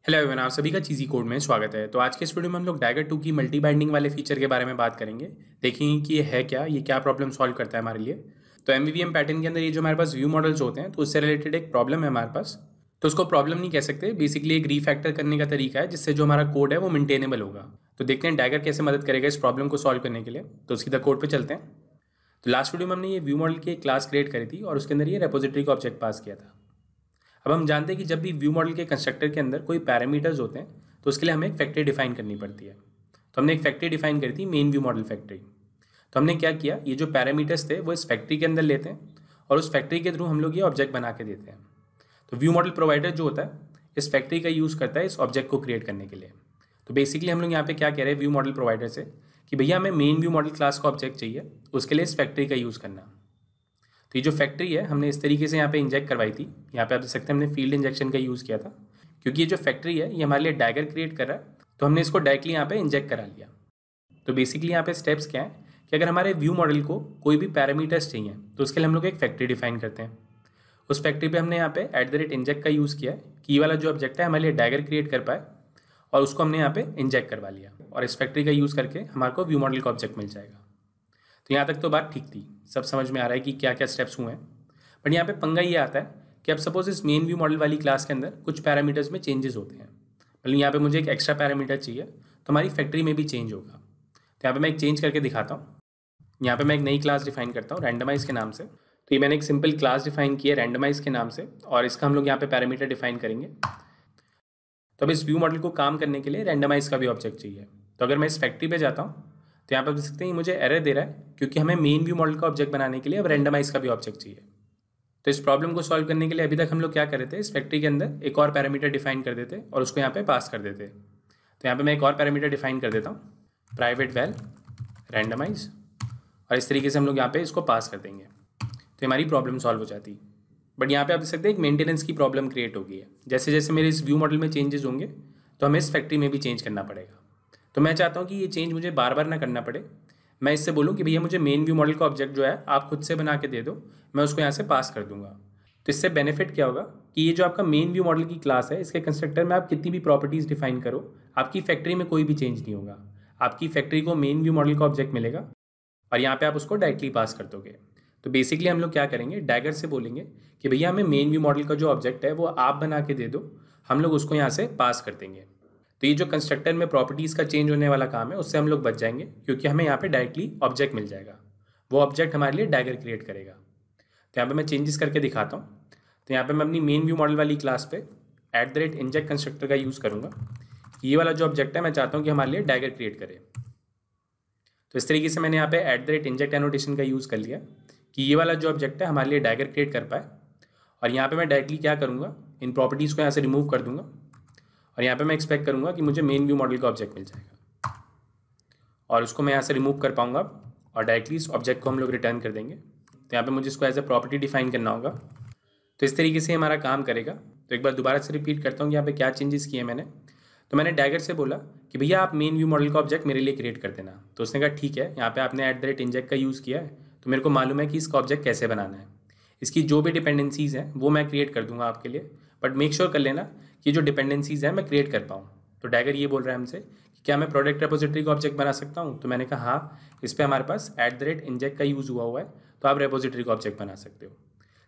Hello everyone, आप सभी का चीज़ी कोड में स्वागत है। तो आज के इस वीडियो में हम लोग डैगर 2 की मल्टी बाइंडिंग वाले फीचर के बारे में बात करेंगे। देखेंगे कि ये है क्या, ये क्या प्रॉब्लम सॉल्व करता है हमारे लिए। तो एमवीवीएम पैटर्न के अंदर ये जो हमारे पास व्यू मॉडल्स होते हैं, तो उससे रिलेटेड एक प्रॉब्लम है हमारे पास। तो उसको प्रॉब्लम नहीं कह सकते, बेसिकली एक रीफैक्टर करने का तरीका है जिससे जो हमारा कोड है वो मेंटेनेबल होगा। तो देखते हैं डैगर कैसे मदद करेगा इस प्रॉब्लम को सॉल्व करने के लिए। तो सीधा कोड पर चलते हैं। तो लास्ट वीडियो में हमने ये व्यू मॉडल की एक क्लास क्रिएट करी थी और उसके अंदर ये रेपोजिटरी का ऑब्जेक्ट पास किया था। अब हम जानते हैं कि जब भी व्यू मॉडल के कंस्ट्रक्टर के अंदर कोई पैरामीटर्स होते हैं तो उसके लिए हमें एक फैक्ट्री डिफाइन करनी पड़ती है। तो हमने एक फैक्ट्री डिफाइन करी थी, मेन व्यू मॉडल फैक्ट्री। तो हमने क्या किया, ये जो पैरामीटर्स थे वो इस फैक्ट्री के अंदर लेते हैं और उस फैक्ट्री के थ्रू हम लोग ये ऑब्जेक्ट बना के देते हैं। तो व्यू मॉडल प्रोवाइडर जो होता है इस फैक्ट्री का यूज़ करता है इस ऑब्जेक्ट को क्रिएट करने के लिए। तो बेसिकली हम लोग यहाँ पे क्या कह रहे हैं व्यू मॉडल प्रोवाइडर से कि भैया हमें मेन व्यू मॉडल क्लास का ऑब्जेक्ट चाहिए, उसके लिए इस फैक्ट्री का यूज़ करना। तो ये जो फैक्ट्री है हमने इस तरीके से यहाँ पे इंजेक्ट करवाई थी। यहाँ पे आप देख सकते हैं हमने फील्ड इंजेक्शन का यूज़ किया था, क्योंकि ये जो फैक्ट्री है ये हमारे लिए डैगर क्रिएट कर रहा है, तो हमने इसको डायरेक्टली यहाँ पे इंजेक्ट करा लिया। तो बेसिकली यहाँ पे स्टेप्स क्या है कि अगर हमारे व्यू मॉडल को कोई भी पैरामीटर्स चाहिए तो उसके लिए हम लोग एक फैक्ट्री डिफाइन करते हैं। उस फैक्ट्री पे हमने यहाँ पे @inject का यूज़ किया है कि ये वाला जो ऑब्जेक्ट है हमारे लिए डैगर क्रिएट कर पाए, और उसको हमने यहाँ पे इंजेक्ट करवा लिया और इस फैक्ट्री का यूज़ करके हमारे को व्यू मॉडल का ऑब्जेक्ट मिल जाएगा। तो यहाँ तक तो बात ठीक थी, सब समझ में आ रहा है कि क्या क्या स्टेप्स हुए हैं। बट यहाँ पे पंगा ये आता है कि अब सपोज इस मेन व्यू मॉडल वाली क्लास के अंदर कुछ पैरामीटर्स में चेंजेस होते हैं। मतलब यहाँ पे मुझे एक एक्स्ट्रा पैरामीटर चाहिए तो हमारी फैक्ट्री में भी चेंज होगा। तो यहाँ पे मैं एक चेंज करके दिखाता हूँ। यहाँ पे मैं एक नई क्लास डिफाइन करता हूँ रैंडमाइज के नाम से। तो ये मैंने एक सिंपल क्लास डिफाइन की है रैंडमाइज के नाम से, और इसका हम लोग यहाँ पे पैरामीटर डिफाइन करेंगे। तो अब इस व्यू मॉडल को काम करने के लिए रैंडमाइज का भी ऑब्जेक्ट चाहिए। तो अगर मैं इस फैक्ट्री पे जाता हूँ तो यहाँ पर देख सकते हैं मुझे एरर दे रहा है, क्योंकि हमें मेन व्यू मॉडल का ऑब्जेक्ट बनाने के लिए अब रैंडमाइज का भी ऑब्जेक्ट चाहिए। तो इस प्रॉब्लम को सॉल्व करने के लिए अभी तक हम लोग क्या कर रहे थे, इस फैक्ट्री के अंदर एक और पैरामीटर डिफाइन कर देते और उसको यहाँ पे पास कर देते। तो यहाँ पे मैं एक और पैरामीटर डिफाइन कर देता हूँ, प्राइवेट वैल रैंडमाइज, और इस तरीके से हम लोग यहाँ पे इसको पास कर देंगे तो हमारी प्रॉब्लम सॉल्व हो जाती। बट यहाँ पे आप देख सकते हैं एक मेंटेनेंस की प्रॉब्लम क्रिएट हो गई है। जैसे जैसे मेरे इस व्यू मॉडल में चेंजेस होंगे तो हमें इस फैक्ट्री में भी चेंज करना पड़ेगा। तो मैं चाहता हूँ कि ये चेंज मुझे बार बार ना करना पड़े। मैं इससे बोलूँ कि भैया मुझे मेन व्यू मॉडल का ऑब्जेक्ट जो है आप खुद से बना के दे दो, मैं उसको यहाँ से पास कर दूंगा। तो इससे बेनिफिट क्या होगा कि ये जो आपका मेन व्यू मॉडल की क्लास है इसके कंस्ट्रक्टर में आप कितनी भी प्रॉपर्टीज़ डिफाइन करो, आपकी फैक्ट्री में कोई भी चेंज नहीं होगा। आपकी फैक्ट्री को मेन व्यू मॉडल का ऑब्जेक्ट मिलेगा और यहाँ पे आप उसको डायरेक्टली पास कर दोगे। तो बेसिकली हम लोग क्या करेंगे, डैगर से बोलेंगे कि भैया हमें मेन व्यू मॉडल का जो ऑब्जेक्ट है वो आप बना के दे दो, हम लोग उसको यहाँ से पास कर देंगे। तो ये जो कंस्ट्रक्टर में प्रॉपर्टीज़ का चेंज होने वाला काम है उससे हम लोग बच जाएंगे, क्योंकि हमें यहाँ पे डायरेक्टली ऑब्जेक्ट मिल जाएगा। वो ऑब्जेक्ट हमारे लिए डैगर क्रिएट करेगा। तो यहाँ पे मैं चेंजेस करके दिखाता हूँ। तो यहाँ पे मैं अपनी मेन व्यू मॉडल वाली क्लास पे @inject कंस्ट्रक्टर का यूज़ करूँगा। ये वाला जो ऑब्जेक्ट है मैं चाहता हूँ कि हमारे लिए डैगर क्रिएट करे। तो इस तरीके से मैंने यहाँ पे @inject एनोटेशन का यूज़ कर लिया कि ये वाला जो ऑब्जेक्ट है हमारे लिए डैगर क्रिएट कर पाए। और यहाँ पे मैं डायरेक्टली क्या करूँगा, इन प्रॉपर्टीज़ को यहाँ से रिमूव कर दूँगा और यहाँ पे मैं एक्सपेक्ट करूँगा कि मुझे मेन व्यू मॉडल का ऑब्जेक्ट मिल जाएगा, और उसको मैं यहाँ से रिमूव कर पाऊँगा और डायरेक्टली इस ऑब्जेक्ट को हम लोग रिटर्न कर देंगे। तो यहाँ पे मुझे इसको एज ए प्रॉपर्टी डिफाइन करना होगा। तो इस तरीके से हमारा काम करेगा। तो एक बार दोबारा से रिपीट करता हूँ कि यहाँ पे क्या चेंजेस किए मैंने। तो मैंने डैगर से बोला कि भैया आप मेन व्यू मॉडल का ऑब्जेक्ट मेरे लिए क्रिएट कर देना। तो उसने कहा ठीक है। यहाँ पे आपने @inject का यूज़ किया है तो मेरे को मालूम है कि इसका ऑब्जेक्ट कैसे बनाना है। इसकी जो भी डिपेंडेंसीज़ हैं वो मैं क्रिएट कर दूंगा आपके लिए, बट मेक श्योर कर लेना कि जो डिपेंडेंसीज़ हैं मैं क्रिएट कर पाऊँ। तो डैगर ये बोल रहा है हमसे कि क्या मैं प्रोडक्ट रेपोजिटरी का ऑब्जेक्ट बना सकता हूँ। तो मैंने कहा हाँ, इस पर हमारे पास @inject का यूज़ हुआ है, तो आप रेपोजिटरी का ऑब्जेक्ट बना सकते हो।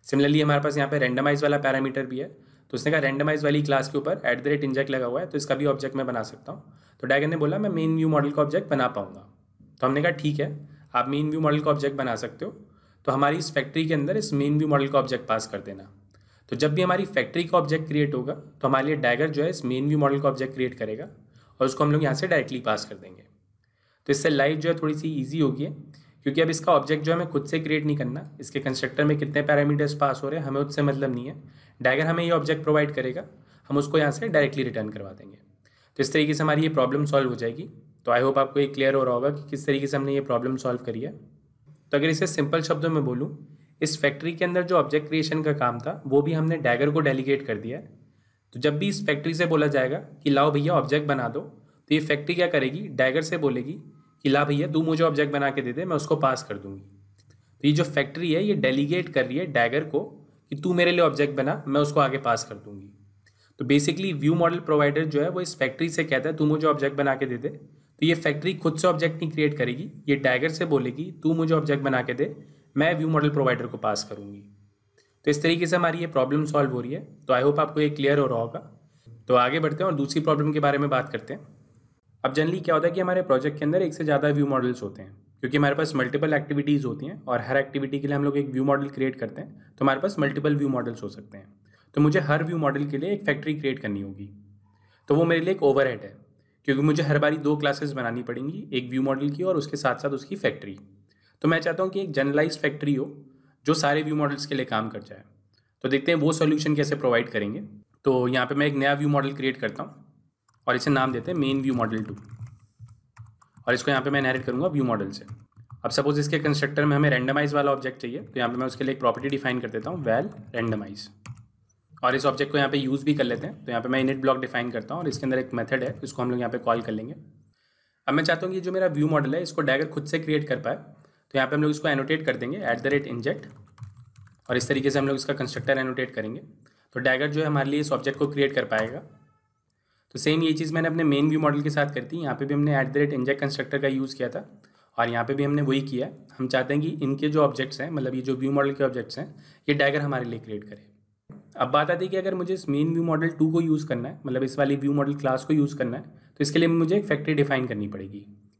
सिमिलरली हमारे पास यहाँ पे रैंडमाइज वाला पैरामीटर भी है। तो उसने कहा रैंडमाइज वाली क्लास के ऊपर @inject लगा हुआ है तो इसका भी ऑब्जेक्ट मैं बना सकता हूँ। तो डैगर ने बोला मैं मेन व्यू मॉडल का ऑब्जेक्ट बना पाऊंगा। तो हमने कहा ठीक है, आप मेन व्यू मॉडल का ऑब्जेक्ट बना सकते हो, तो हमारी इस फैक्ट्री के अंदर इस मेन व्यू मॉडल का ऑब्जेक्ट पास कर देना। तो जब भी हमारी फैक्ट्री का ऑब्जेक्ट क्रिएट होगा तो हमारे लिए डैगर जो है इस मेन व्यू मॉडल का ऑब्जेक्ट क्रिएट करेगा और उसको हम लोग यहाँ से डायरेक्टली पास कर देंगे। तो इससे लाइफ जो है थोड़ी सी ईजी होगी है, क्योंकि अब इसका ऑब्जेक्ट जो है हमें खुद से क्रिएट नहीं करना। इसके कंस्ट्रक्टर में कितने पैरामीटर्स पास हो रहे हैं हमें उससे मतलब नहीं है। डैगर हमें ये ऑब्जेक्ट प्रोवाइड करेगा, हम उसको यहाँ से डायरेक्टली रिटर्न करवा देंगे। तो इस तरीके से हमारी ये प्रॉब्लम सॉल्व हो जाएगी। तो आई होप आपको ये क्लियर हो रहा होगा कि किस तरीके से हमने ये प्रॉब्लम सॉल्व करी है। तो अगर इसे सिंपल शब्दों में बोलूँ, इस फैक्ट्री के अंदर जो ऑब्जेक्ट क्रिएशन का काम था वो भी हमने डैगर को डेलीगेट कर दिया है। तो जब भी इस फैक्ट्री से बोला जाएगा कि लाओ भैया ऑब्जेक्ट बना दो, तो ये फैक्ट्री क्या करेगी, डैगर से बोलेगी कि ला भैया तू मुझे ऑब्जेक्ट बना के दे दे, मैं उसको पास कर दूंगी। तो ये जो फैक्ट्री है ये डेलीगेट कर रही है डैगर को कि तू मेरे लिए ऑब्जेक्ट बना, मैं उसको आगे पास कर दूंगी। तो बेसिकली व्यू मॉडल प्रोवाइडर जो है वो इस फैक्ट्री से कहता है तू मुझे ऑब्जेक्ट बना के दे दे, तो ये फैक्ट्री खुद से ऑब्जेक्ट नहीं क्रिएट करेगी, ये डैगर से बोलेगी तू मुझे ऑब्जेक्ट बना के दे, मैं व्यू मॉडल प्रोवाइडर को पास करूँगी। तो इस तरीके से हमारी ये प्रॉब्लम सॉल्व हो रही है। तो आई होप आपको ये क्लियर हो रहा होगा। तो आगे बढ़ते हैं और दूसरी प्रॉब्लम के बारे में बात करते हैं। अब जनरली क्या होता है कि हमारे प्रोजेक्ट के अंदर एक से ज़्यादा व्यू मॉडल्स होते हैं, क्योंकि हमारे पास मल्टीपल एक्टिविटीज़ होती हैं और हर एक्टिविटी के लिए हम लोग एक व्यू मॉडल क्रिएट करते हैं, तो हमारे पास मल्टीपल व्यू मॉडल्स हो सकते हैं। तो मुझे हर व्यू मॉडल के लिए एक फैक्ट्री क्रिएट करनी होगी, तो वो मेरे लिए एक ओवरहेड है, क्योंकि मुझे हर बारी 2 क्लासेस बनानी पड़ेंगी, एक व्यू मॉडल की और उसके साथ साथ उसकी फैक्ट्री। तो मैं चाहता हूँ कि एक जनरलाइज फैक्ट्री हो जो सारे व्यू मॉडल्स के लिए काम कर जाए। तो देखते हैं वो सॉल्यूशन कैसे प्रोवाइड करेंगे। तो यहाँ पे मैं एक नया व्यू मॉडल क्रिएट करता हूँ और इसे नाम देते हैं मेन व्यू मॉडल 2, और इसको यहाँ पे मैं इनहेरिट करूँगा व्यू मॉडल से। अब सपोज इसके कंस्ट्रक्टर में हमें रैंडमाइज वाला ऑब्जेक्ट चाहिए, तो यहाँ पे मैं उसके लिए एक प्रॉपर्टी डिफाइन कर देता हूँ वैल रैंडमाइज, और इस ऑब्जेक्ट को यहाँ पे यूज़ भी कर लेते हैं। तो यहाँ पे मैं इनिट ब्लॉक डिफाइन करता हूँ और इसके अंदर एक मेथड है, इसको हम लोग यहाँ पे कॉल कर लेंगे। अब मैं चाहता हूँ कि जो मेरा व्यू मॉडल है इसको डैगर खुद से क्रिएट कर पाए, तो यहाँ पे हम लोग इसको एनोटेट कर देंगे @inject, और इस तरीके से हम लोग इसका कंस्ट्रक्टर एनोटेट करेंगे। तो डैगर जो है हमारे लिए इस ऑब्जेक्ट को क्रिएट कर पाएगा। तो सेम ये चीज़ मैंने अपने मेन व्यू मॉडल के साथ करती है। यहाँ पे भी हमने @inject कंस्ट्रक्टर का यूज़ किया था और यहाँ पे भी हमने वही किया। हम चाहते हैं कि इनके जो ऑब्जेक्ट्स हैं, मतलब ये जो व्यू मॉडल के ऑब्जेक्ट्स हैं, ये डैगर हमारे लिए क्रिएट करे। अब बात आती है कि अगर मुझे इस मेन व्यू मॉडल 2 को यूज़ करना है, मतलब इस वाली व्यू मॉडल क्लास को यूज़ करना है, तो इसके लिए मुझे एक फैक्ट्री डिफाइन करनी पड़ेगी,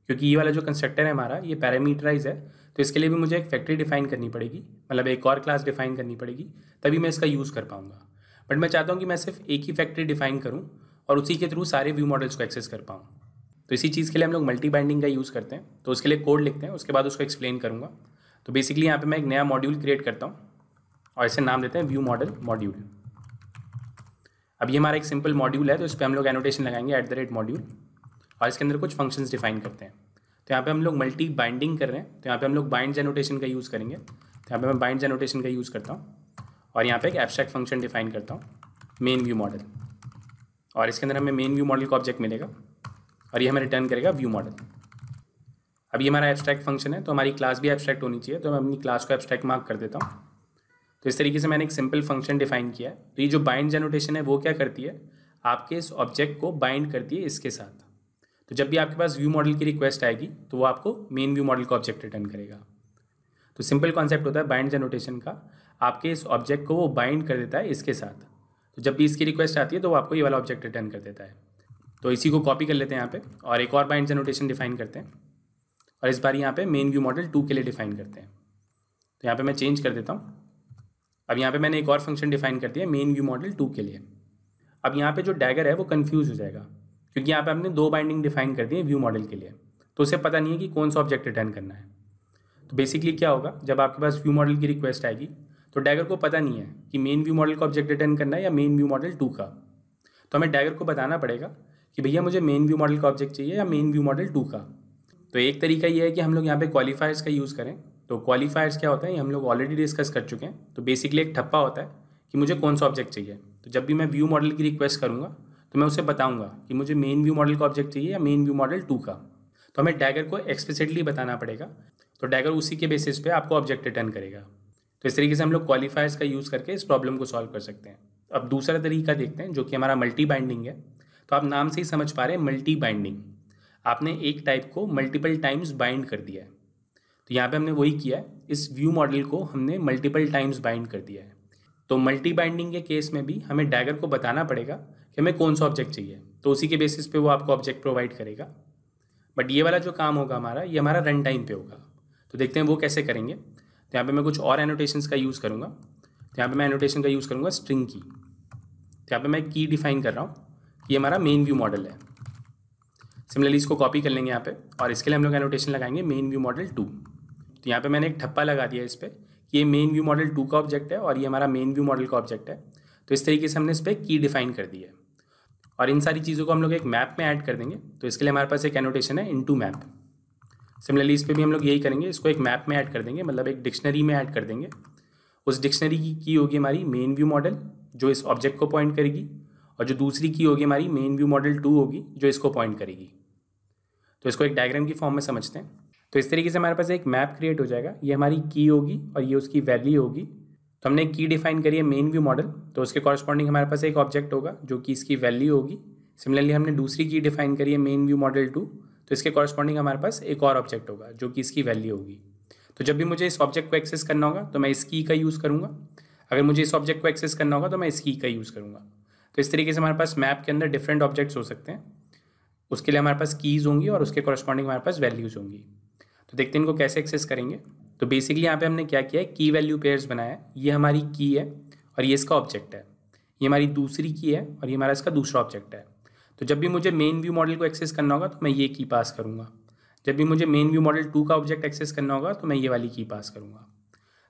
क्योंकि ये वाला जो कंस्ट्रक्टर है हमारा ये पैरामीटराइज है। तो इसके लिए भी मुझे एक फैक्ट्री डिफाइन करनी पड़ेगी, मतलब एक और क्लास डिफाइन करनी पड़ेगी, तभी मैं इसका यूज़ कर पाऊँगा। बट मैं चाहता हूँ कि मैं सिर्फ एक ही फैक्ट्री डिफाइन करूँ और उसी के थ्रू सारे व्यू मॉडल्स को एक्सेस कर पाऊँ। तो इसी चीज़ के लिए हम लोग मल्टी बाइंडिंग का यूज़ करते हैं। तो उसके लिए कोड लिखते हैं, उसके बाद उसको एक्सप्लेन करूँगा। तो बेसिकली यहाँ पे मैं एक नया मॉड्यूल क्रिएट करता हूँ और इसे नाम देते हैं व्यू मॉडल मॉड्यूल। अब ये हमारा एक सिंपल मॉड्यूल है, तो इस पर हम लोग एनोटेशन लगाएंगे @module, और इसके अंदर कुछ फंक्शंस डिफाइन करते हैं। तो यहाँ पे हम लोग मल्टी बाइंडिंग कर रहे हैं, तो यहाँ पे हम लोग बाइंड्स एनोटेशन का यूज़ करेंगे। तो यहाँ पे मैं बाइंड्स एनोटेशन का यूज़ करता हूँ और यहाँ पे एक एब्स्ट्रैक्ट फंक्शन डिफाइन करता हूँ मेन व्यू मॉडल, और इसके अंदर हमें मेन व्यू मॉडल का ऑब्जेक्ट मिलेगा और ये हमें रिटर्न करेगा व्यू मॉडल। अब ये हमारा एब्स्ट्रैक्ट फंक्शन है, तो हमारी क्लास भी एब्स्ट्रैक्ट होनी चाहिए, तो मैं अपनी क्लास को एब्स्ट्रैक्ट मार्क कर देता हूँ। तो इस तरीके से मैंने एक सिंपल फंक्शन डिफाइन किया है। तो ये जो बाइंड एनोटेशन है वो क्या करती है, आपके इस ऑब्जेक्ट को बाइंड करती है इसके साथ। तो जब भी आपके पास व्यू मॉडल की रिक्वेस्ट आएगी तो वो आपको मेन व्यू मॉडल का ऑब्जेक्ट रिटर्न करेगा। तो सिंपल कॉन्सेप्ट होता है बाइंड एनोटेशन का, आपके इस ऑब्जेक्ट को वो बाइंड कर देता है इसके साथ। तो जब भी इसकी रिक्वेस्ट आती है तो वो आपको ये वाला ऑब्जेक्ट रिटर्न कर देता है। तो इसी को कॉपी कर लेते हैं यहाँ पे और एक और बाइंड एनोटेशन डिफाइन करते हैं, और इस बार यहाँ पे मेन व्यू मॉडल 2 के लिए डिफाइन करते हैं। तो यहाँ पे मैं चेंज कर देता हूँ। अब यहाँ पे मैंने एक और फंक्शन डिफाइन कर दिया मेन व्यू मॉडल 2 के लिए। अब यहाँ पे जो डैगर है वो कंफ्यूज हो जाएगा, क्योंकि यहाँ पे हमने 2 बाइंडिंग डिफाइन कर दी है व्यू मॉडल के लिए, तो उसे पता नहीं है कि कौन सा ऑब्जेक्ट रिटर्न करना है। तो बेसिकली क्या होगा, जब आपके पास व्यू मॉडल की रिक्वेस्ट आएगी तो डैगर को पता नहीं है कि मेन व्यू मॉडल का ऑब्जेक्ट रिटर्न करना है या मेन व्यू मॉडल 2 का। तो हमें डैगर को बताना पड़ेगा कि भैया मुझे मेन व्यू मॉडल का ऑब्जेक्ट चाहिए या मेन व्यू मॉडल 2 का। तो एक तरीका ये है कि हम लोग यहाँ पे क्वालिफायर्स का यूज़ करें। तो क्वालिफायर्स क्या होता है, ये हम लोग ऑलरेडी डिस्कस कर चुके हैं। तो बेसिकली एक ठप्पा होता है कि मुझे कौन सा ऑब्जेक्ट चाहिए। तो जब भी मैं व्यू मॉडल की रिक्वेस्ट करूँगा तो मैं उसे बताऊँगा कि मुझे मेन व्यू मॉडल का ऑब्जेक्ट चाहिए या मेन व्यू मॉडल 2 का। तो हमें डैगर को एक्सप्लिसिटली बताना पड़ेगा, तो डैगर उसी के बेसिस पे आपको ऑब्जेक्ट रिटर्न करेगा। तो इस तरीके से हम लोग क्वालिफायर्स का यूज़ करके इस प्रॉब्लम को सॉल्व कर सकते हैं। अब दूसरा तरीका देखते हैं जो कि हमारा मल्टी बाइंडिंग है। तो आप नाम से ही समझ पा रहे हैं मल्टी बाइंडिंग, आपने एक टाइप को मल्टीपल टाइम्स बाइंड कर दिया है। तो यहाँ पे हमने वही किया है, इस व्यू मॉडल को हमने मल्टीपल टाइम्स बाइंड कर दिया है। तो मल्टी बाइंडिंग के केस में भी हमें डैगर को बताना पड़ेगा कि हमें कौन सा ऑब्जेक्ट चाहिए, तो उसी के बेसिस पे वो आपको ऑब्जेक्ट प्रोवाइड करेगा। बट ये वाला जो काम होगा हमारा, ये हमारा रन टाइम पे होगा। तो देखते हैं वो कैसे करेंगे। तो यहाँ पे मैं कुछ और एनोटेशंस का यूज़ करूँगा। तो यहाँ पे मैं एनोटेशन का यूज़ करूँगा स्ट्रिंग की। तो यहाँ पे मैं की डिफाइन कर रहा हूँ कि ये हमारा मेन व्यू मॉडल है। सिमिलरली इसको कॉपी कर लेंगे यहाँ पे, और इसके लिए हम लोग एनोटेशन लगाएंगे मेन व्यू मॉडल 2। तो यहाँ पे मैंने एक ठप्पा लगा दिया इस पर कि ये मेन व्यू मॉडल 2 का ऑब्जेक्ट है और ये हमारा मेन व्यू मॉडल का ऑब्जेक्ट है। तो इस तरीके से हमने इस पर की डिफाइन कर दी है, और इन सारी चीज़ों को हम लोग एक मैप में ऐड कर देंगे। तो इसके लिए हमारे पास एक एनोटेशन है इनटू मैप। सिमिलरली इस पर भी हम लोग यही करेंगे, इसको एक मैप में ऐड कर देंगे, मतलब एक डिक्शनरी में ऐड कर देंगे। उस डिक्शनरी की होगी हमारी मेन व्यू मॉडल जो इस ऑब्जेक्ट को पॉइंट करेगी, और जो दूसरी की होगी हमारी मेन व्यू मॉडल 2 होगी जो इसको पॉइंट करेगी। तो इसको एक डायग्राम की फॉर्म में समझते हैं। तो इस तरीके से हमारे पास एक मैप क्रिएट हो जाएगा। ये हमारी की होगी और ये उसकी वैल्यू होगी, तो हमने एक की डिफाइन करी है मेन व्यू मॉडल, तो उसके कॉरस्पॉन्डिंग हमारे पास एक ऑब्जेक्ट होगा जो कि इसकी वैल्यू होगी। सिमिलरली हमने दूसरी की डिफाइन करी है मेन व्यू मॉडल 2, तो इसके कॉरस्पॉन्डिंग हमारे पास एक और ऑब्जेक्ट होगा जो कि इसकी वैल्यू होगी। तो जब भी मुझे इस ऑब्जेक्ट को एक्सेस करना होगा तो मैं इस की का यूज़ करूँगा, अगर मुझे इस ऑब्जेक्ट को एक्सेस करना होगा तो मैं इस की का यूज़ करूँगा। तो इस तरीके से हमारे पास मैप के अंदर डिफरेंट ऑब्जेक्ट्स हो सकते हैं, उसके लिए हमारे पास कीज़ होंगी और उसके कॉरस्पॉन्डिंग हमारे पास वैल्यूज़ होंगी। तो देखते हैं इनको कैसे एक्सेस करेंगे। तो बेसिकली यहाँ पे हमने क्या किया है, की वैल्यू पेयर्स बनाया है। ये हमारी की है और ये इसका ऑब्जेक्ट है, ये हमारी दूसरी की है और ये हमारा इसका दूसरा ऑब्जेक्ट है। तो जब भी मुझे मेन व्यू मॉडल को एक्सेस करना होगा तो मैं ये की पास करूँगा, जब भी मुझे मेन व्यू मॉडल 2 का ऑब्जेक्ट एक्सेस करना होगा तो मैं ये वाली की पास करूँगा।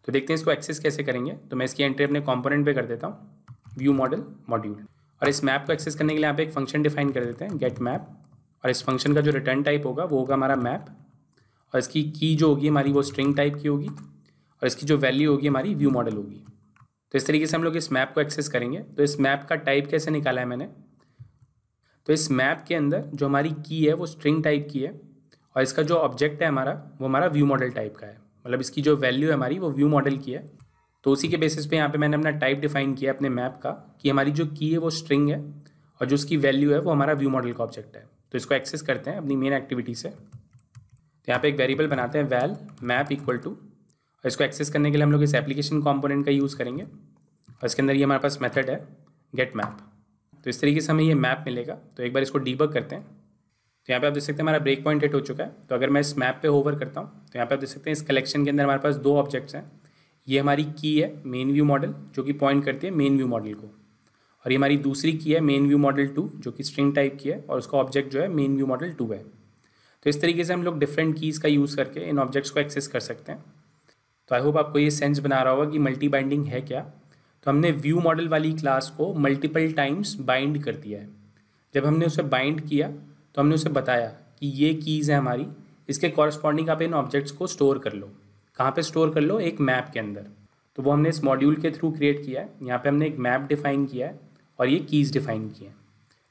तो देखते हैं इसको एक्सेस कैसे करेंगे। तो मैं इसकी एंट्री अपने कंपोनेंट पे कर देता हूँ, व्यू मॉडल मॉड्यूल, और इस मैप को एक्सेस करने के लिए यहाँ पे एक फंक्शन डिफाइन कर देते हैं, गेट मैप, और इस फंक्शन का जो रिटर्न टाइप होगा वो होगा हमारा मैप, और इसकी की जो होगी हमारी वो स्ट्रिंग टाइप की होगी, और इसकी जो वैल्यू होगी हमारी व्यू मॉडल होगी। तो इस तरीके से हम लोग इस मैप को एक्सेस करेंगे। तो इस मैप का टाइप कैसे निकाला है मैंने, तो इस मैप के अंदर जो हमारी की है वो स्ट्रिंग टाइप की है, और इसका जो ऑब्जेक्ट है हमारा वो हमारा व्यू मॉडल टाइप का है, मतलब इसकी जो वैल्यू है हमारी वो व्यू मॉडल की है। तो उसी के बेसिस पे यहाँ पे मैंने अपना टाइप डिफाइन किया अपने मैप का कि हमारी जो की है वो स्ट्रिंग है और जो उसकी वैल्यू है वो हमारा व्यू मॉडल का ऑब्जेक्ट है। तो इसको एक्सेस करते हैं अपनी मेन एक्टिविटी से। तो यहाँ पे एक वेरिएबल बनाते हैं वैल मैप इक्वल टू, और इसको एक्सेस करने के लिए हम लोग इस एप्लीकेशन कंपोनेंट का यूज़ करेंगे, और इसके अंदर ये हमारे पास मेथड है गेट मैप। तो इस तरीके से हमें ये मैप मिलेगा। तो एक बार इसको डीबग करते हैं। तो यहाँ पे आप देख सकते हैं हमारा ब्रेक पॉइंट हिट हो चुका है। तो अगर मैं इस मैप पे होवर करता हूँ तो यहाँ पे आप देख सकते हैं इस कलेक्शन के अंदर हमारे पास दो ऑब्जेक्ट्स हैं। ये हमारी की है मेन व्यू मॉडल जो कि पॉइंट करती है मेन व्यू मॉडल को, और ये हमारी दूसरी की है मेन व्यू मॉडल 2 जो कि स्ट्रिंग टाइप की है और उसका ऑब्जेक्ट जो है मेन व्यू मॉडल 2 है। तो इस तरीके से हम लोग डिफरेंट कीज़ का यूज़ करके इन ऑब्जेक्ट्स को एक्सेस कर सकते हैं। तो आई होप आपको ये सेंस बना रहा होगा कि मल्टी बाइंडिंग है क्या। तो हमने व्यू मॉडल वाली क्लास को मल्टीपल टाइम्स बाइंड कर दिया है। जब हमने उसे बाइंड किया तो हमने उसे बताया कि ये कीज़ है हमारी, इसके कॉरस्पॉन्डिंग आप इन ऑब्जेक्ट्स को स्टोर कर लो। कहाँ पे स्टोर कर लो, एक मैप के अंदर। तो वो हमने इस मॉड्यूल के थ्रू क्रिएट किया है। यहाँ पे हमने एक मैप डिफाइन किया है और ये कीज़ डिफाइन किए हैं।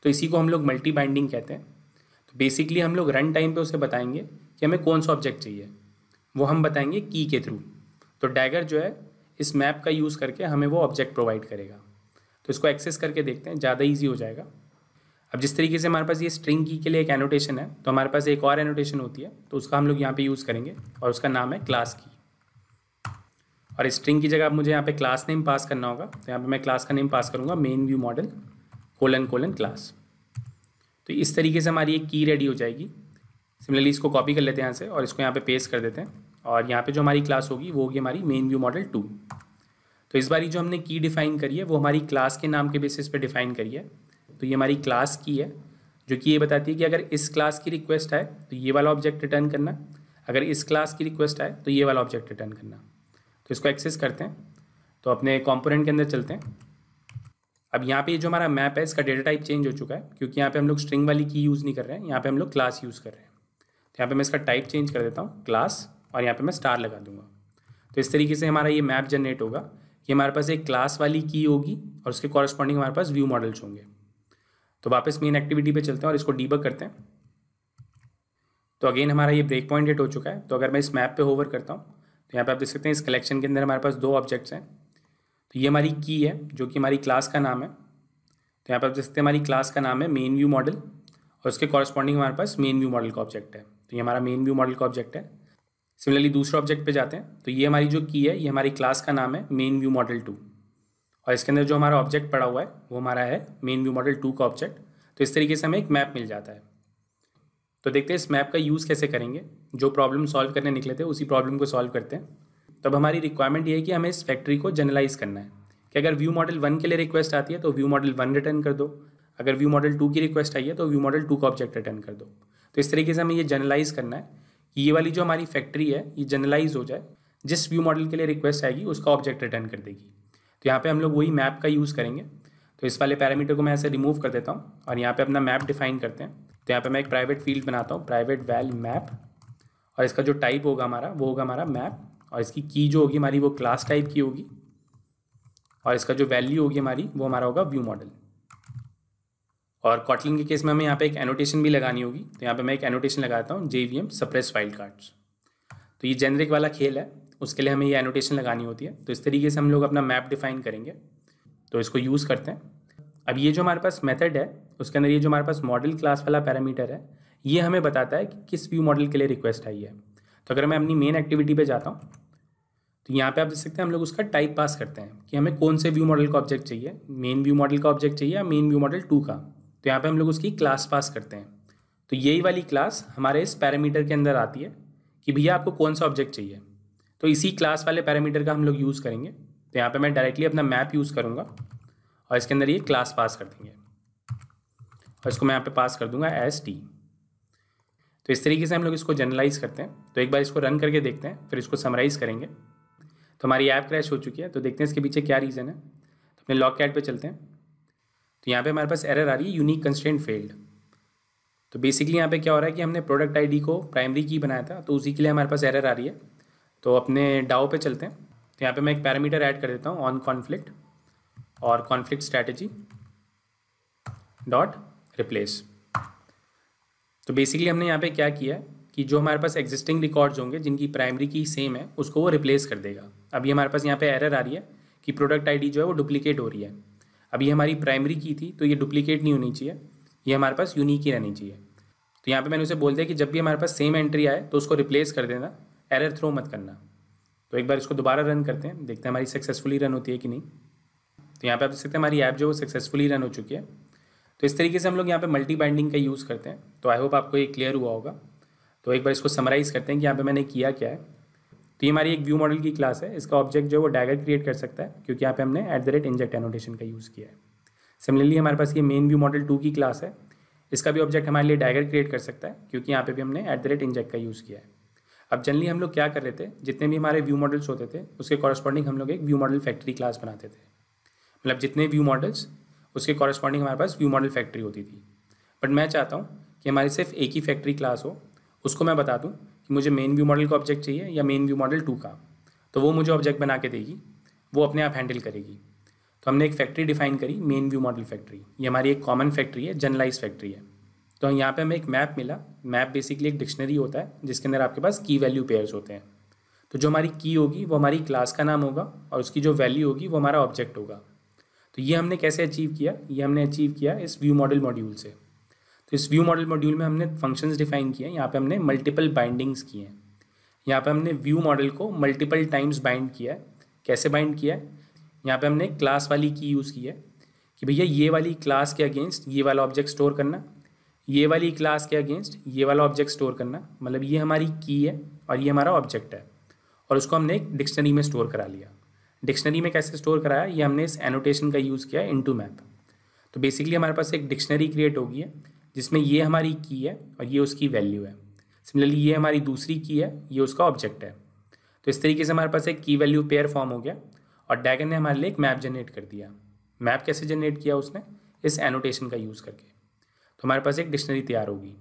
तो इसी को हम लोग मल्टी बाइंडिंग कहते हैं। तो बेसिकली हम लोग रन टाइम पे उसे बताएंगे कि हमें कौन सा ऑब्जेक्ट चाहिए, वो हम बताएंगे की के थ्रू। तो डैगर जो है इस मैप का यूज़ करके हमें वो ऑब्जेक्ट प्रोवाइड करेगा। तो इसको एक्सेस करके देखते हैं, ज़्यादा ईजी हो जाएगा। अब जिस तरीके से हमारे पास ये स्ट्रिंग की के लिए एक एनोटेशन है, तो हमारे पास एक और एनोटेशन होती है, तो उसका हम लोग यहाँ पे यूज़ करेंगे और उसका नाम है क्लास की। और स्ट्रिंग की जगह अब मुझे यहाँ पे क्लास नेम पास करना होगा। तो यहाँ पे मैं क्लास का नेम पास करूँगा main view model colon class. तो इस तरीके से हमारी एक की रेडी हो जाएगी। सिमिलरली इसको कॉपी कर लेते हैं यहाँ से और इसको यहाँ पे पेस्ट कर देते हैं, और यहाँ पे जो हमारी क्लास होगी वो होगी हमारी मेन व्यू मॉडल 2। तो इस बारी जो हमने की डिफाइन करी है वो हमारी क्लास के नाम के बेसिस पे डिफाइन करी है। तो ये हमारी क्लास की है जो कि ये बताती है कि अगर इस क्लास की रिक्वेस्ट आए तो ये वाला ऑब्जेक्ट रिटर्न करना, अगर इस क्लास की रिक्वेस्ट आए तो ये वाला ऑब्जेक्ट रिटर्न करना। तो इसको एक्सेस करते हैं। तो अपने कंपोनेंट के अंदर चलते हैं। अब यहाँ पे जो हमारा मैप है इसका डेटा टाइप चेंज हो चुका है, क्योंकि यहाँ पे हम लोग स्ट्रिंग वाली की यूज़ नहीं कर रहे हैं, यहाँ पे हम लोग क्लास यूज़ कर रहे हैं। तो यहाँ पे मैं इसका टाइप चेंज कर देता हूँ क्लास, और यहाँ पे मैं स्टार लगा दूंगा। तो इस तरीके से हमारा ये मैप जनरेट होगा कि हमारे पास एक क्लास वाली की होगी और उसके कॉरस्पॉन्डिंग हमारे पास व्यू मॉडल्स होंगे। तो वापस मेन एक्टिविटी पे चलते हैं और इसको डीबग करते हैं। तो अगेन हमारा ये ब्रेक पॉइंट हिट हो चुका है। तो अगर मैं इस मैप पे होवर करता हूँ तो यहाँ पे आप देख सकते हैं इस कलेक्शन के अंदर हमारे पास दो ऑब्जेक्ट्स हैं। तो ये हमारी की है जो कि हमारी क्लास का नाम है। तो यहाँ पे आप देख सकते हैं हमारी क्लास का नाम है मेन व्यू मॉडल और उसके कॉरस्पॉन्डिंग हमारे पास मेन व्यू मॉडल का ऑब्जेक्ट है। तो ये हमारा मेन व्यू मॉडल का ऑब्जेक्ट है। सिमिलरली दूसरे ऑब्जेक्ट पे जाते हैं। तो ये हमारी जो की है ये हमारी क्लास का नाम है मेन व्यू मॉडल 2, और इसके अंदर जो हमारा ऑब्जेक्ट पड़ा हुआ है वो हमारा है मेन व्यू मॉडल 2 का ऑब्जेक्ट। तो इस तरीके से हमें एक मैप मिल जाता है। तो देखते हैं इस मैप का यूज़ कैसे करेंगे। जो प्रॉब्लम सॉल्व करने निकले थे उसी प्रॉब्लम को सॉल्व करते हैं। तब हमारी रिक्वायरमेंट ये है कि हमें इस फैक्ट्री को जनरलाइज करना है कि अगर व्यू मॉडल 1 के लिए रिक्वेस्ट आती है तो व्यू मॉडल 1 रिटर्न कर दो, अगर व्यू मॉडल 2 की रिक्वेस्ट आई है तो व्यू मॉडल 2 का ऑब्जेक्ट रिटर्न कर दो। तो इस तरीके से हमें ये जनरलाइज करना है कि ये वाली जो हमारी फैक्ट्री है ये जनरलाइज हो जाए, जिस व्यू मॉडल के लिए रिक्वेस्ट आएगी उसका ऑब्जेक्ट रिटर्न कर देगी। तो यहाँ पे हम लोग वही मैप का यूज़ करेंगे। तो इस वाले पैरामीटर को मैं ऐसे रिमूव कर देता हूँ और यहाँ पे अपना मैप डिफाइन करते हैं। तो यहाँ पे मैं एक प्राइवेट फील्ड बनाता हूँ, प्राइवेट वैल मैप, और इसका जो टाइप होगा हमारा वो होगा हमारा मैप, और इसकी की जो होगी हमारी वो क्लास टाइप की होगी, और इसका जो वैल्यू होगी हमारी वो हमारा होगा व्यू मॉडल। और कॉटलिन के केस में हमें यहाँ पे एक एनोटेशन भी लगानी होगी। तो यहाँ पे मैं एक एनोटेशन लगाता हूँ JVM सप्रेस फाइल कार्ड्स। तो ये जेनरिक वाला खेल है उसके लिए हमें ये एनोटेशन लगानी होती है। तो इस तरीके से हम लोग अपना मैप डिफाइन करेंगे, तो इसको यूज़ करते हैं। अब ये जो हमारे पास मेथड है उसके अंदर ये जो हमारे पास मॉडल क्लास वाला पैरामीटर है ये हमें बताता है कि किस व्यू मॉडल के लिए रिक्वेस्ट आई है। तो अगर मैं अपनी मेन एक्टिविटी पे जाता हूँ तो यहाँ पे आप देख सकते हैं हम लोग उसका टाइप पास करते हैं कि हमें कौन से व्यू मॉडल का ऑब्जेक्ट चाहिए, मेन व्यू मॉडल का ऑब्जेक्ट चाहिए या मेन व्यू मॉडल 2 का। तो यहाँ पे हम लोग उसकी क्लास पास करते हैं। तो यही वाली क्लास हमारे इस पैरामीटर के अंदर आती है कि भैया आपको कौन सा ऑब्जेक्ट चाहिए। तो इसी क्लास वाले पैरामीटर का हम लोग यूज़ करेंगे। तो यहाँ पर मैं डायरेक्टली अपना मैप यूज़ करूँगा और इसके अंदर ये क्लास पास कर देंगे और इसको मैं यहाँ पे पास कर दूंगा एस टी। तो इस तरीके से हम लोग इसको जनरलाइज करते हैं। तो एक बार इसको रन करके देखते हैं, फिर इसको समराइज करेंगे। तो हमारी ऐप क्रैश हो चुकी है, तो देखते हैं इसके पीछे क्या रीज़न है। तो अपने लॉग कैट पे चलते हैं। तो यहाँ पे हमारे पास एरर आ रही है यूनिक कंस्ट्रेंट फेल्ड। तो बेसिकली यहाँ पे क्या हो रहा है कि हमने प्रोडक्ट आईडी को प्राइमरी की बनाया था, तो उसी के लिए हमारे पास एरर आ रही है। तो अपने डाओ पे चलते हैं। तो यहाँ पर मैं एक पैरामीटर ऐड कर देता हूँ ऑन कॉन्फ्लिक्ट और कॉन्फ्लिक्ट स्ट्रैटेजी डॉट रिप्लेस। तो बेसिकली हमने यहाँ पे क्या किया है कि जो हमारे पास एग्जिस्टिंग रिकॉर्ड्स होंगे जिनकी प्राइमरी की सेम है उसको वो रिप्लेस कर देगा। अभी हमारे पास यहाँ पे एरर आ रही है कि प्रोडक्ट आईडी जो है वो डुप्लीकेट हो रही है। अभी हमारी प्राइमरी की थी तो ये डुप्लीकेट नहीं होनी चाहिए, ये हमारे पास यूनिक ही रहनी चाहिए। तो यहाँ पर मैंने उसे बोल दिया कि जब भी हमारे पास सेम एंट्री आए तो उसको रिप्लेस कर देना, एरर थ्रो मत करना। तो एक बार इसको दोबारा रन करते हैं, देखते हैं हमारी सक्सेसफुली रन होती है कि नहीं। तो यहाँ पे आप देख सकते हैं हमारी ऐप जो वो सक्सेसफुली रन हो चुकी है। तो इस तरीके से हम लोग यहाँ पे मल्टी बाइंडिंग का यूज़ करते हैं। तो आई होप आपको ये क्लियर हुआ होगा। तो एक बार इसको समराइज़ करते हैं कि यहाँ पे मैंने किया क्या है। तो ये हमारी एक व्यू मॉडल की क्लास है, इसका ऑब्जेक्ट जो है वो डैगर क्रिएट कर सकता है क्योंकि यहाँ पे हमने @inject एनोटेशन का यूज़ किया है। सिमिलरली हमारे पास ये मेन व्यू मॉडल 2 की क्लास है, इसका भी ऑब्जेक्ट हमारे लिए डैगर क्रिएट कर सकता है क्योंकि यहाँ पे भी हमने @inject का यूज़ किया है। अब जनरली हम लोग क्या कर रहे थे, जितने भी हमारे व्यू मॉडल्स होते थे उसके कॉरस्पॉन्डिंग हम लोग एक व्यू मॉडल फैक्ट्री क्लास बनाते थे। मतलब जितने व्यू मॉडल्स उसके कॉरस्पॉन्डिंग हमारे पास व्यू मॉडल फैक्ट्री होती थी। बट मैं चाहता हूँ कि हमारी सिर्फ एक ही फैक्ट्री क्लास हो, उसको मैं बता दूँ कि मुझे मेन व्यू मॉडल का ऑब्जेक्ट चाहिए या मेन व्यू मॉडल 2 का, तो वो मुझे ऑब्जेक्ट बना के देगी, वो अपने आप हैंडल करेगी। तो हमने एक फैक्ट्री डिफाइन करी, मेन व्यू मॉडल फैक्ट्री। ये हमारी एक कॉमन फैक्ट्री है, जनरलाइज फैक्ट्री है। तो यहाँ पे हमें एक मैप मिला। मैप बेसिकली एक डिक्शनरी होता है जिसके अंदर आपके पास की वैल्यू पेयर्स होते हैं। तो जो हमारी की होगी वो हमारी क्लास का नाम होगा और उसकी जो वैल्यू होगी वो हमारा ऑब्जेक्ट होगा। तो ये हमने कैसे अचीव किया, ये हमने अचीव किया इस व्यू मॉडल मॉड्यूल से। तो इस व्यू मॉडल मॉड्यूल में हमने फंक्शंस डिफाइन किए हैं। यहाँ पे हमने मल्टीपल बाइंडिंग्स किए हैं। यहाँ पे हमने व्यू मॉडल को मल्टीपल टाइम्स बाइंड किया है। कैसे बाइंड किया है, यहाँ पे हमने क्लास वाली की यूज़ की है कि भैया ये वाली क्लास के अगेंस्ट ये वाला ऑब्जेक्ट स्टोर करना, ये वाली क्लास के अगेंस्ट ये वाला ऑब्जेक्ट स्टोर करना। मतलब ये हमारी की है और ये हमारा ऑब्जेक्ट है और उसको हमने एक डिक्शनरी में स्टोर करा लिया। डिक्शनरी में कैसे स्टोर कराया, ये हमने इस एनोटेशन का यूज़ किया है इनटू मैप। तो बेसिकली हमारे पास एक डिक्शनरी क्रिएट होगी है जिसमें ये हमारी की है और ये उसकी वैल्यू है। सिमिलरली ये हमारी दूसरी की है, ये उसका ऑब्जेक्ट है। तो इस तरीके से हमारे पास एक की वैल्यू पेयर फॉर्म हो गया और डैगर ने हमारे लिए एक मैप जनरेट कर दिया। मैप कैसे जनरेट किया उसने, इस एनोटेशन का यूज़ करके। तो हमारे पास एक डिक्शनरी तैयार होगी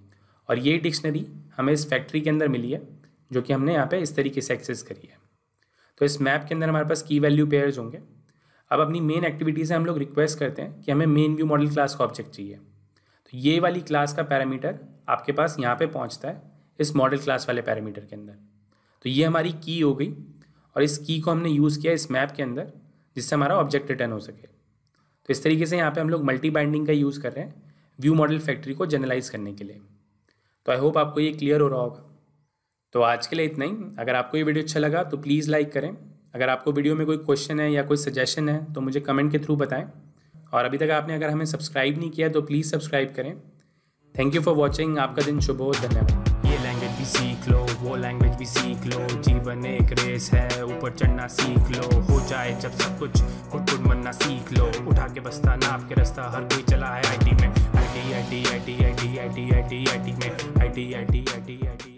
और ये डिक्शनरी हमें इस फैक्ट्री के अंदर मिली है जो कि हमने यहाँ पे इस तरीके से एक्सेस करी है। तो इस मैप के अंदर हमारे पास की वैल्यू पेयर्स होंगे। अब अपनी मेन एक्टिविटी से हम लोग रिक्वेस्ट करते हैं कि हमें मेन व्यू मॉडल क्लास का ऑब्जेक्ट चाहिए। तो ये वाली क्लास का पैरामीटर आपके पास यहाँ पे पहुँचता है इस मॉडल क्लास वाले पैरामीटर के अंदर। तो ये हमारी की हो गई और इस की को हमने यूज़ किया इस मैप के अंदर जिससे हमारा ऑब्जेक्ट रिटर्न हो सके। तो इस तरीके से यहाँ पे हम लोग मल्टी बाइंडिंग का यूज़ कर रहे हैं व्यू मॉडल फैक्ट्री को जनरलाइज करने के लिए। तो आई होप आपको ये क्लियर हो रहा होगा। तो आज के लिए इतना ही। अगर आपको ये वीडियो अच्छा लगा तो प्लीज़ लाइक करें। अगर आपको वीडियो में कोई क्वेश्चन है या कोई सजेशन है तो मुझे कमेंट के थ्रू बताएं। और अभी तक आपने अगर हमें सब्सक्राइब नहीं किया तो प्लीज़ सब्सक्राइब करें। Thank you for watching. आपका दिन शुभ हो। धन्यवाद। ये लैंग्वेज भी सीख लो, वो लैंग्वेज भी सीख लो। जीवन एक रेस है, ऊपर चढ़ना सीख लो। हो जाए जब सब कुछ, खुद बनना सीख लो। उठा के बस्ता नाप के रास्ता, हर कोई चला है आईटी में। आईटी में आईटी